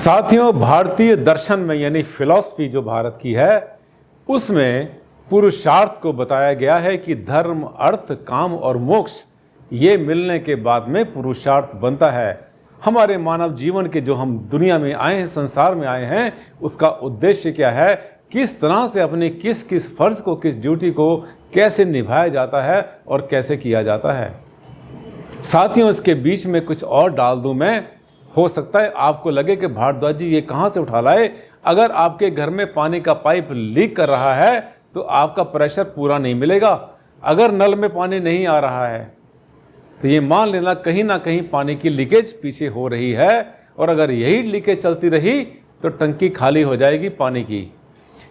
साथियों, भारतीय दर्शन में यानी फिलॉसफी जो भारत की है उसमें पुरुषार्थ को बताया गया है कि धर्म, अर्थ, काम और मोक्ष ये मिलने के बाद में पुरुषार्थ बनता है। हमारे मानव जीवन के जो हम दुनिया में आए हैं, संसार में आए हैं, उसका उद्देश्य क्या है, किस तरह से अपने किस किस फर्ज को, किस ड्यूटी को कैसे निभाया जाता है और कैसे किया जाता है। साथियों, इसके बीच में कुछ और डाल दूं मैं। हो सकता है आपको लगे कि भारद्वाज जी ये कहाँ से उठा लाए। अगर आपके घर में पानी का पाइप लीक कर रहा है तो आपका प्रेशर पूरा नहीं मिलेगा। अगर नल में पानी नहीं आ रहा है तो ये मान लेना कहीं ना कहीं पानी की लीकेज पीछे हो रही है, और अगर यही लीकेज चलती रही तो टंकी खाली हो जाएगी पानी की।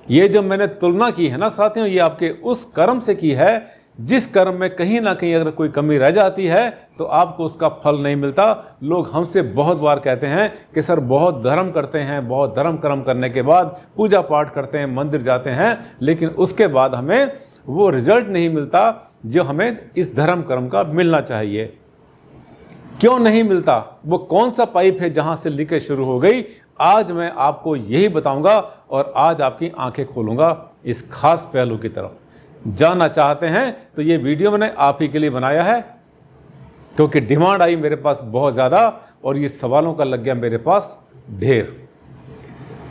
ये जो मैंने तुलना की है ना साथियों, ये आपके उस कर्म से की है जिस कर्म में कहीं ना कहीं अगर कोई कमी रह जाती है तो आपको उसका फल नहीं मिलता। लोग हमसे बहुत बार कहते हैं कि सर बहुत धर्म करते हैं, बहुत धर्म कर्म करने के बाद पूजा पाठ करते हैं, मंदिर जाते हैं, लेकिन उसके बाद हमें वो रिजल्ट नहीं मिलता जो हमें इस धर्म कर्म का मिलना चाहिए। क्यों नहीं मिलता? वो कौन सा पाइप है जहां से लीकेज शुरू हो गई? आज मैं आपको यही बताऊंगा और आज आपकी आंखें खोलूंगा इस खास पहलू की तरफ। जानना चाहते हैं तो ये वीडियो मैंने आप ही के लिए बनाया है, क्योंकि डिमांड आई मेरे पास बहुत ज़्यादा और ये सवालों का लग गया मेरे पास ढेर।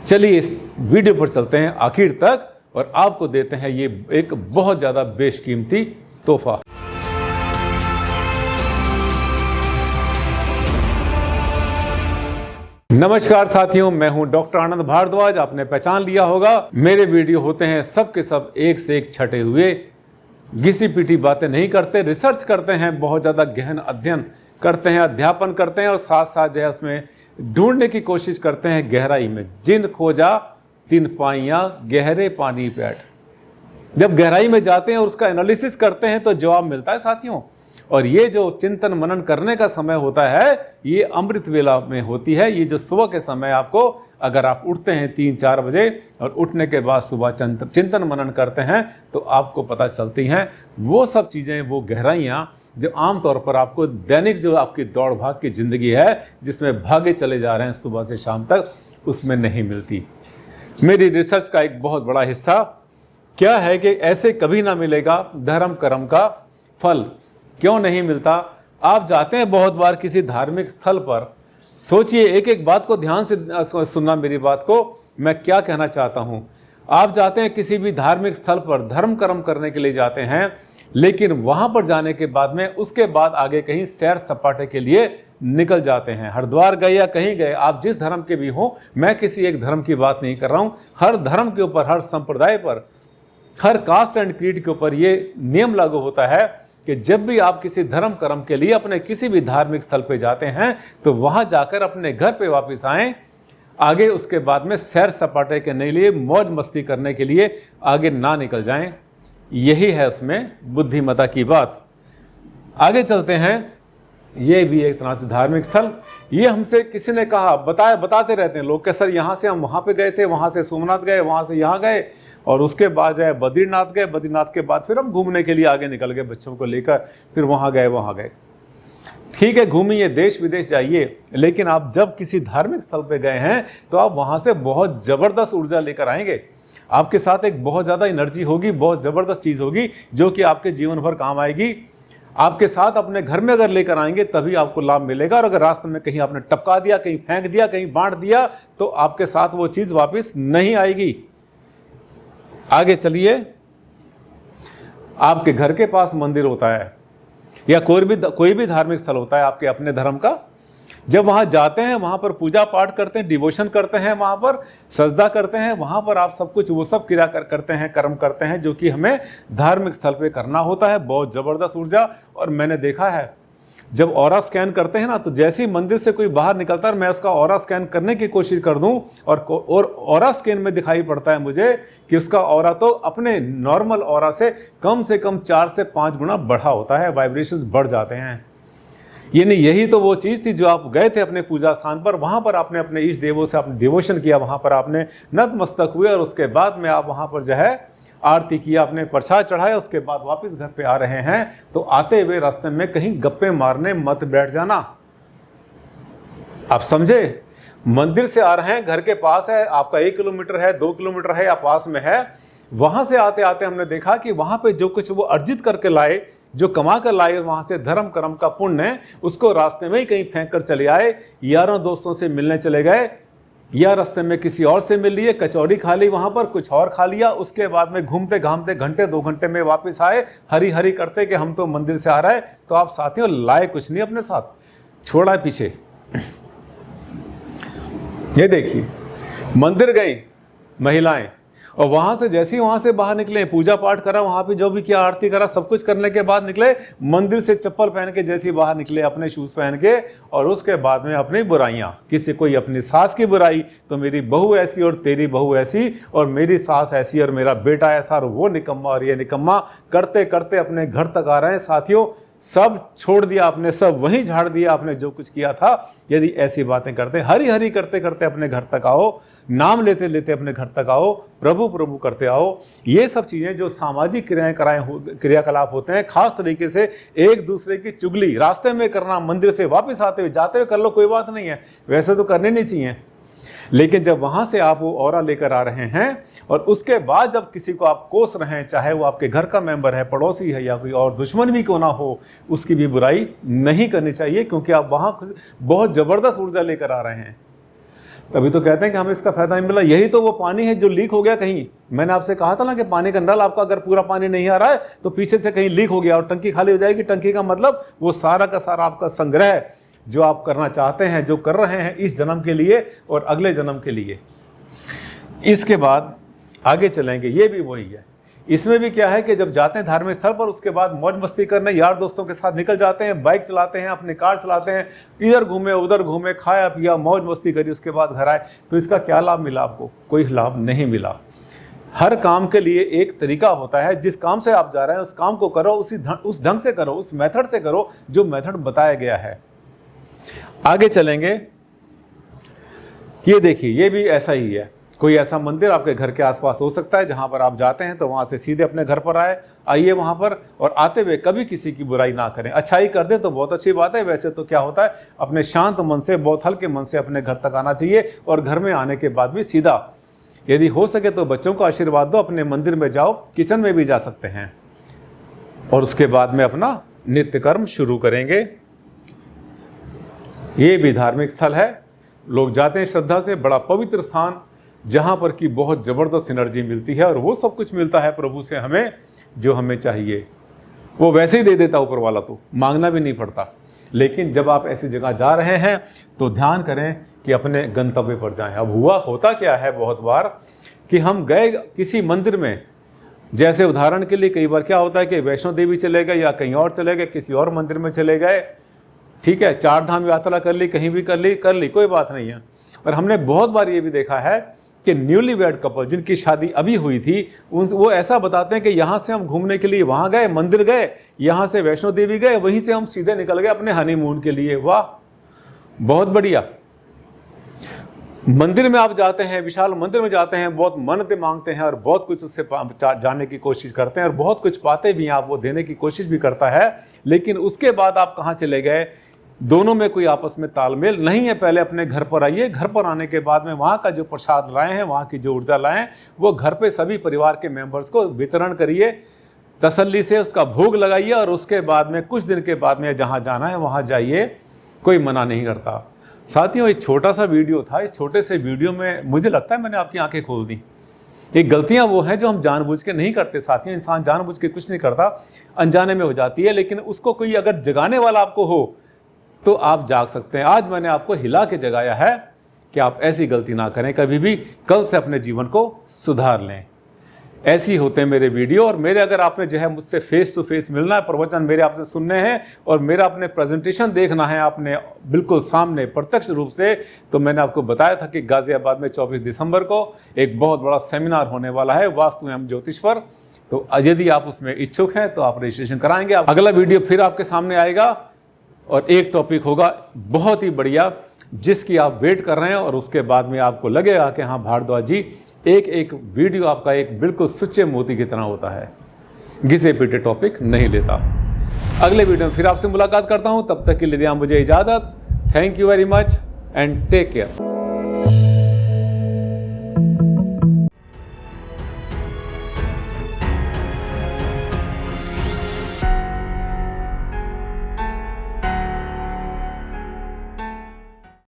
चलिए इस वीडियो पर चलते हैं आखिर तक और आपको देते हैं ये एक बहुत ज़्यादा बेशकीमती तोहफा। नमस्कार साथियों, मैं हूं डॉक्टर आनंद भारद्वाज। आपने पहचान लिया होगा, मेरे वीडियो होते हैं सब के सब एक से एक छटे हुए, घिसी पीटी बातें नहीं करते, रिसर्च करते हैं, बहुत ज़्यादा गहन अध्ययन करते हैं, अध्यापन करते हैं और साथ साथ जो है उसमें ढूंढने की कोशिश करते हैं गहराई में। जिन खोजा तिन पाइयां गहरे पानी पैठ। जब गहराई में जाते हैं और उसका एनालिसिस करते हैं तो जवाब मिलता है साथियों। और ये जो चिंतन मनन करने का समय होता है ये अमृत वेला में होती है। ये जो सुबह के समय आपको, अगर आप उठते हैं 3-4 बजे और उठने के बाद सुबह चिंतन मनन करते हैं तो आपको पता चलती हैं वो सब चीज़ें, वो गहराइयाँ जो आमतौर पर आपको दैनिक जो आपकी दौड़ भाग की ज़िंदगी है जिसमें भागे चले जा रहे हैं सुबह से शाम तक, उसमें नहीं मिलती। मेरी रिसर्च का एक बहुत बड़ा हिस्सा क्या है कि ऐसे कभी ना मिलेगा धर्म कर्म का फल। क्यों नहीं मिलता? आप जाते हैं बहुत बार किसी धार्मिक स्थल पर, सोचिए, एक एक बात को ध्यान से सुनना, मेरी बात को मैं क्या कहना चाहता हूं। आप जाते हैं किसी भी धार्मिक स्थल पर, धर्म कर्म करने के लिए जाते हैं, लेकिन वहां पर जाने के बाद में उसके बाद आगे कहीं सैर सपाटे के लिए निकल जाते हैं। हरिद्वार गए या कहीं गए, आप जिस धर्म के भी हों, मैं किसी एक धर्म की बात नहीं कर रहा हूं, हर धर्म के ऊपर, हर संप्रदाय पर, हर कास्ट एंड क्रीड के ऊपर ये नियम लागू होता है कि जब भी आप किसी धर्म कर्म के लिए अपने किसी भी धार्मिक स्थल पे जाते हैं तो वहां जाकर अपने घर पे वापस आएं, आगे उसके बाद में सैर सपाटे के लिए, मौज मस्ती करने के लिए आगे ना निकल जाएं। यही है उसमें बुद्धिमता की बात। आगे चलते हैं। ये भी एक तरह से धार्मिक स्थल, ये हमसे किसी ने कहा, बताते रहते हैं लोग कि सर यहाँ से हम वहाँ पे गए थे, वहाँ से सोमनाथ गए, वहाँ से यहाँ गए और उसके बाद जो है बद्रीनाथ गए, बद्रीनाथ के बाद फिर हम घूमने के लिए आगे निकल गए बच्चों को लेकर, फिर वहाँ गए। ठीक है, घूमिए, देश विदेश जाइए, लेकिन आप जब किसी धार्मिक स्थल पे गए हैं तो आप वहाँ से बहुत ज़बरदस्त ऊर्जा लेकर आएंगे। आपके साथ एक बहुत ज़्यादा एनर्जी होगी, बहुत ज़बरदस्त चीज़ होगी जो कि आपके जीवन भर काम आएगी। आपके साथ अपने घर में अगर लेकर आएंगे तभी आपको लाभ मिलेगा, और अगर रास्ते में कहीं आपने टपका दिया, कहीं फेंक दिया, कहीं बांट दिया तो आपके साथ वो चीज़ वापस नहीं आएगी। आगे चलिए। आपके घर के पास मंदिर होता है या कोई भी धार्मिक स्थल होता है आपके अपने धर्म का, जब वहाँ जाते हैं वहाँ पर पूजा पाठ करते हैं, डिवोशन करते हैं, वहाँ पर सजदा करते हैं, वहाँ पर आप सब कुछ वो सब क्रिया करते हैं, कर्म करते हैं जो कि हमें धार्मिक स्थल पे करना होता है। बहुत ज़बरदस्त ऊर्जा। और मैंने देखा है जब ऑरा स्कैन करते हैं ना, तो जैसे ही मंदिर से कोई बाहर निकलता है मैं उसका ऑरा स्कैन करने की कोशिश कर दूं और ऑरा स्कैन में दिखाई पड़ता है मुझे कि उसका ऑरा तो अपने नॉर्मल ऑरा से कम 4 से 5 गुना बढ़ा होता है, वाइब्रेशंस बढ़ जाते हैं। यानी यही तो वो चीज़ थी जो आप गए थे अपने पूजा स्थान पर, वहाँ पर आपने अपने इष्ट देवों से आपने डिवोशन किया, वहाँ पर आपने नतमस्तक हुए और उसके बाद में आप वहाँ पर जो है आरती किया, अपने प्रसाद चढ़ाया, उसके बाद वापस घर पे आ रहे हैं तो आते हुए रास्ते में कहीं गप्पे मारने मत बैठ जाना। आप समझे? मंदिर से आ रहे हैं, घर के पास है, आपका 1 किलोमीटर है, 2 किलोमीटर है या पास में है, वहां से आते आते हमने देखा कि वहां पे जो कुछ वो अर्जित करके लाए, जो कमा कर लाए, वहां से धर्म कर्म का पुण्य, उसको रास्ते में ही कहीं फेंक कर चले आए, यारों दोस्तों से मिलने चले गए, या रास्ते में किसी और से मिल लिए, कचौड़ी खा ली, वहां पर कुछ और खा लिया, उसके बाद में घूमते घामते घंटे 2 घंटे में वापस आए, हरी हरी करते कि हम तो मंदिर से आ रहे हैं। तो आप साथियों लाए कुछ नहीं अपने साथ, छोड़ा पीछे। ये देखिए, मंदिर गई महिलाएं, और वहां से जैसे ही वहां से बाहर निकले, पूजा पाठ करा, वहां पे जो भी किया, आरती करा, सब कुछ करने के बाद निकले, मंदिर से चप्पल पहन के जैसे ही बाहर निकले, अपने शूज पहन के, और उसके बाद में अपनी बुराइयां, किसी कोई अपनी सास की बुराई, तो मेरी बहू ऐसी और तेरी बहू ऐसी और मेरी सास ऐसी और मेरा बेटा ऐसा और वो निकम्मा और ये निकम्मा, करते करते अपने घर तक आ रहे हैं। साथियों सब छोड़ दिया आपने, सब वहीं झाड़ दिया आपने जो कुछ किया था। यदि ऐसी बातें करते, हरी हरी करते करते अपने घर तक आओ, नाम लेते लेते अपने घर तक आओ, प्रभु प्रभु करते आओ। ये सब चीज़ें जो सामाजिक क्रियाकलाप होते हैं, खास तरीके से एक दूसरे की चुगली रास्ते में करना, मंदिर से वापस आते हुए जाते हुए कर लो, कोई बात नहीं है, वैसे तो करने नहीं चाहिए, लेकिन जब वहाँ से आप वो ऑरा लेकर आ रहे हैं और उसके बाद जब किसी को आप कोस रहे हैं, चाहे वो आपके घर का मेंबर है, पड़ोसी है या कोई और दुश्मन भी क्यों ना हो, उसकी भी बुराई नहीं करनी चाहिए, क्योंकि आप वहाँ बहुत ज़बरदस्त ऊर्जा लेकर आ रहे हैं। तभी तो कहते हैं कि हमें इसका फ़ायदा नहीं मिला। यही तो वो पानी है जो लीक हो गया कहीं। मैंने आपसे कहा था ना कि पानी का नल आपका अगर पूरा पानी नहीं आ रहा है तो पीछे से कहीं लीक हो गया और टंकी खाली हो जाएगी। टंकी का मतलब वो सारा का सारा आपका संग्रह जो आप करना चाहते हैं, जो कर रहे हैं इस जन्म के लिए और अगले जन्म के लिए। इसके बाद आगे चलेंगे, ये भी वही है। इसमें भी क्या है कि जब जाते हैं धार्मिक स्थल पर, उसके बाद मौज मस्ती करने यार दोस्तों के साथ निकल जाते हैं, बाइक चलाते हैं, अपनी कार चलाते हैं, इधर घूमे उधर घूमे, खाया पिया, मौज मस्ती करी, उसके बाद घर आए। तो इसका क्या लाभ मिला आपको? कोई लाभ नहीं मिला। हर काम के लिए एक तरीका होता है। जिस काम से आप जा रहे हैं उस काम को करो, उस ढंग से करो, उस मेथड से करो जो मेथड बताया गया है। आगे चलेंगे, ये देखिए, ये भी ऐसा ही है। कोई ऐसा मंदिर आपके घर के आसपास हो सकता है जहां पर आप जाते हैं तो वहां से सीधे अपने घर पर आइए वहां पर, और आते हुए कभी किसी की बुराई ना करें। अच्छाई कर दें तो बहुत अच्छी बात है। वैसे तो क्या होता है, अपने शांत मन से, बहुत हल्के मन से अपने घर तक आना चाहिए, और घर में आने के बाद भी सीधा, यदि हो सके तो बच्चों को आशीर्वाद दो, अपने मंदिर में जाओ, किचन में भी जा सकते हैं, और उसके बाद में अपना नित्य कर्म शुरू करेंगे। ये भी धार्मिक स्थल है, लोग जाते हैं श्रद्धा से, बड़ा पवित्र स्थान जहाँ पर कि बहुत ज़बरदस्त एनर्जी मिलती है, और वो सब कुछ मिलता है प्रभु से हमें जो हमें चाहिए, वो वैसे ही दे देता ऊपर वाला, तो मांगना भी नहीं पड़ता। लेकिन जब आप ऐसी जगह जा रहे हैं तो ध्यान करें कि अपने गंतव्य पर जाएं। अब होता क्या है बहुत बार कि हम गए किसी मंदिर में, जैसे उदाहरण के लिए कई बार क्या होता है कि वैष्णो देवी चले गए या कहीं और चले गए, किसी और मंदिर में चले गए, ठीक है, 4 धाम यात्रा कर ली, कहीं भी कर ली, कोई बात नहीं है। और हमने बहुत बार ये भी देखा है कि न्यूली वेड कपल जिनकी शादी अभी हुई थी, वो ऐसा बताते हैं कि यहाँ से हम घूमने के लिए वहाँ गए, मंदिर गए, यहाँ से वैष्णो देवी गए, वहीं से हम सीधे निकल गए अपने हनीमून के लिए। वाह, बहुत बढ़िया। मंदिर में आप जाते हैं, विशाल मंदिर में जाते हैं, बहुत मन्नतें मांगते हैं और बहुत कुछ उससे जानने की कोशिश करते हैं और बहुत कुछ पाते भी हैं, आप वो देने की कोशिश भी करता है। लेकिन उसके बाद आप कहाँ चले गए? दोनों में कोई आपस में तालमेल नहीं है। पहले अपने घर पर आइए, घर पर आने के बाद में वहाँ का जो प्रसाद लाए हैं, वहाँ की जो ऊर्जा लाए हैं, वो घर पे सभी परिवार के मेंबर्स को वितरण करिए, तसल्ली से उसका भोग लगाइए, और उसके बाद में कुछ दिन के बाद में जहाँ जाना है वहाँ जाइए, कोई मना नहीं करता। साथियों, एक छोटा सा वीडियो था, इस छोटे से वीडियो में मुझे लगता है मैंने आपकी आंखें खोल दी। ये गलतियां वो हैं जो हम जानबूझ के नहीं करते साथियों। इंसान जानबूझ के कुछ नहीं करता, अनजाने में हो जाती है। लेकिन उसको कोई अगर जगाने वाला आपको हो तो आप जाग सकते हैं। आज मैंने आपको हिला के जगाया है कि आप ऐसी गलती ना करें कभी भी, कल से अपने जीवन को सुधार लें। ऐसी होते हैं मेरे वीडियो। और मेरे अगर आपने जो है मुझसे फेस टू फेस मिलना है, प्रवचन मेरे आपसे सुनने हैं और मेरा अपने प्रेजेंटेशन देखना है आपने बिल्कुल सामने प्रत्यक्ष रूप से, तो मैंने आपको बताया था कि गाजियाबाद में 24 दिसंबर को एक बहुत बड़ा सेमिनार होने वाला है वास्तु एवं ज्योतिष पर। तो यदि आप उसमें इच्छुक हैं तो आप रजिस्ट्रेशन कराएंगे। अगला वीडियो फिर आपके सामने आएगा और एक टॉपिक होगा बहुत ही बढ़िया जिसकी आप वेट कर रहे हैं, और उसके बाद में आपको लगेगा कि हाँ भारद्वाज जी, एक एक वीडियो आपका एक बिल्कुल सच्चे मोती की तरह होता है, घिसे पीटे टॉपिक नहीं लेता। अगले वीडियो में फिर आपसे मुलाकात करता हूं, तब तक के लिए मुझे इजाज़त। Thank you very much and take care.